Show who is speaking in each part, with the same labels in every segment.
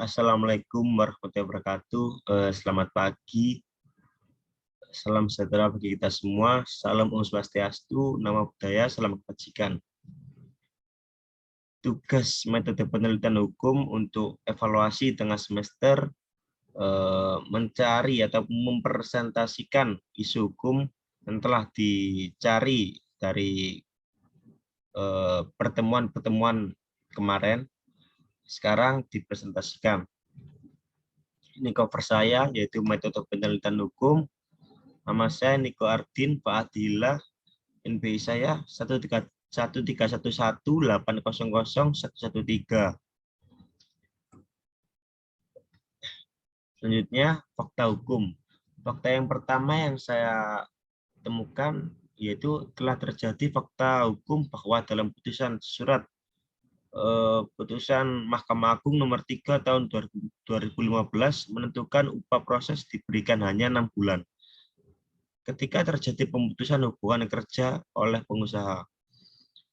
Speaker 1: Assalamualaikum warahmatullahi wabarakatuh. Selamat pagi, salam sejahtera bagi kita semua. Salam Om Swastiastu, nama budaya, salam kebajikan. Tugas metode penelitian hukum untuk evaluasi tengah semester mencari atau mempresentasikan isu hukum yang telah dicari dari pertemuan-pertemuan kemarin. Sekarang dipresentasikan. Ini cover saya, yaitu metode penelitian hukum. Nama saya Niko Ardin Fa'adilah. NBI saya 13118001113. Selanjutnya, fakta hukum. Fakta yang pertama yang saya temukan yaitu telah terjadi fakta hukum bahwa dalam putusan Mahkamah Agung nomor 3 tahun 2015 menentukan upah proses diberikan hanya 6 bulan ketika terjadi pemutusan hubungan kerja oleh pengusaha.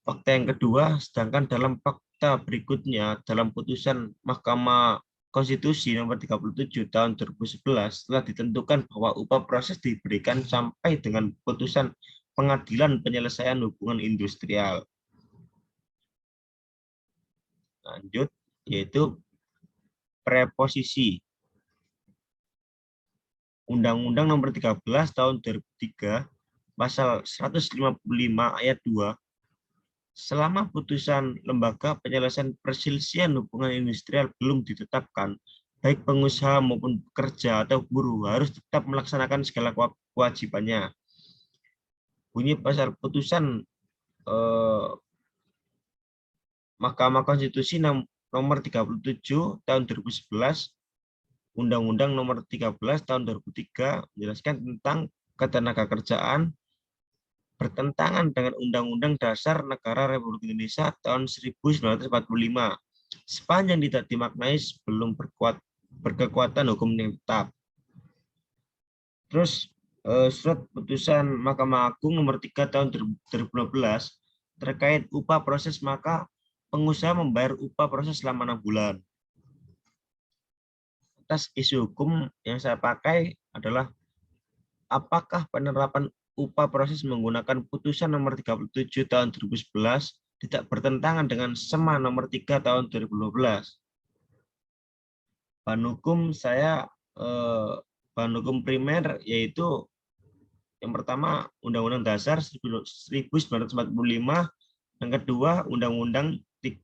Speaker 1: Fakta yang kedua, sedangkan dalam fakta berikutnya dalam putusan Mahkamah Konstitusi nomor 37 tahun 2011 telah ditentukan bahwa upah proses diberikan sampai dengan putusan Pengadilan Penyelesaian Hubungan Industrial. Lanjut, yaitu preposisi. Undang-Undang nomor 13 tahun 2003, pasal 155 ayat 2, selama putusan lembaga penyelesaian perselisihan hubungan industrial belum ditetapkan, baik pengusaha maupun pekerja atau buruh harus tetap melaksanakan segala kewajibannya. Bunyi pasal putusan Mahkamah Konstitusi nomor 37 tahun 2011, Undang-Undang nomor 13 tahun 2003 menjelaskan tentang ketenagakerjaan bertentangan dengan Undang-Undang Dasar Negara Republik Indonesia tahun 1945 sepanjang tidak dimaknai belum berkekuatan hukum yang tetap. Terus surat putusan Mahkamah Agung nomor 3 tahun 2012 terkait upah proses, maka pengusaha membayar upah proses selama 6 bulan. Atas isu hukum yang saya pakai adalah apakah penerapan upah proses menggunakan putusan nomor 37 tahun 2011 tidak bertentangan dengan SEMA nomor 3 tahun 2012. Bahan hukum saya, bahan hukum primer yaitu yang pertama Undang-Undang Dasar 1945, yang kedua Undang-Undang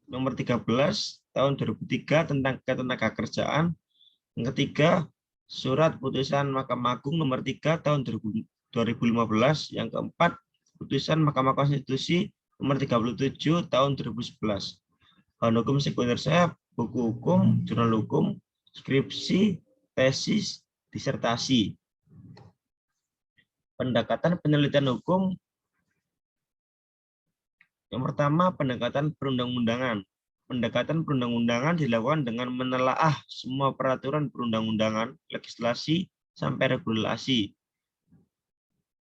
Speaker 1: nomor 13 tahun 2003 tentang ketenagakerjaan, yang ketiga surat putusan Mahkamah Agung nomor 3 tahun 2015, yang keempat putusan Mahkamah Konstitusi nomor 37 tahun 2011. Bahan hukum sekunder saya buku hukum, jurnal hukum, skripsi, tesis, disertasi. Pendekatan penelitian hukum. Yang pertama, pendekatan perundang-undangan. Pendekatan perundang-undangan dilakukan dengan menelaah semua peraturan perundang-undangan, legislasi, sampai regulasi,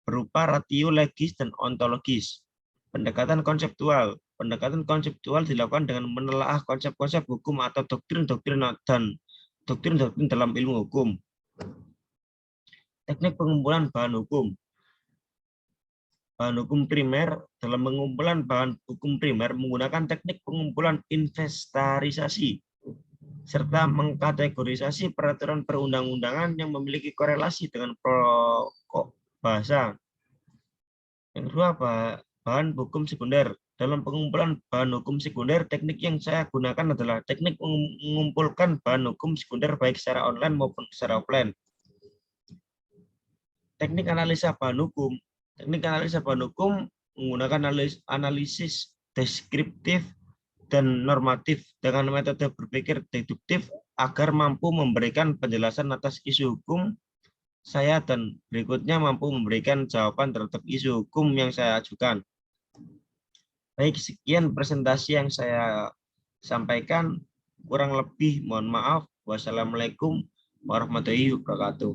Speaker 1: berupa ratio legis dan ontologis. Pendekatan konseptual. Pendekatan konseptual dilakukan dengan menelaah konsep-konsep hukum atau doktrin-doktrin dan doktrin-doktrin dalam ilmu hukum. Teknik pengumpulan bahan hukum. Bahan hukum primer. Dalam pengumpulan bahan hukum primer menggunakan teknik pengumpulan inventarisasi serta mengkategorisasi peraturan perundang-undangan yang memiliki korelasi dengan pokok bahasa. Yang kedua, bahan hukum sekunder. Dalam pengumpulan bahan hukum sekunder, teknik yang saya gunakan adalah teknik mengumpulkan bahan hukum sekunder baik secara online maupun secara offline. Teknik analisa bahan hukum. Teknik analisa bahan hukum menggunakan analisis deskriptif dan normatif dengan metode berpikir deduktif agar mampu memberikan penjelasan atas isu hukum saya dan berikutnya mampu memberikan jawaban terhadap isu hukum yang saya ajukan. Baik, sekian presentasi yang saya sampaikan. Kurang lebih mohon maaf. Wassalamualaikum warahmatullahi wabarakatuh.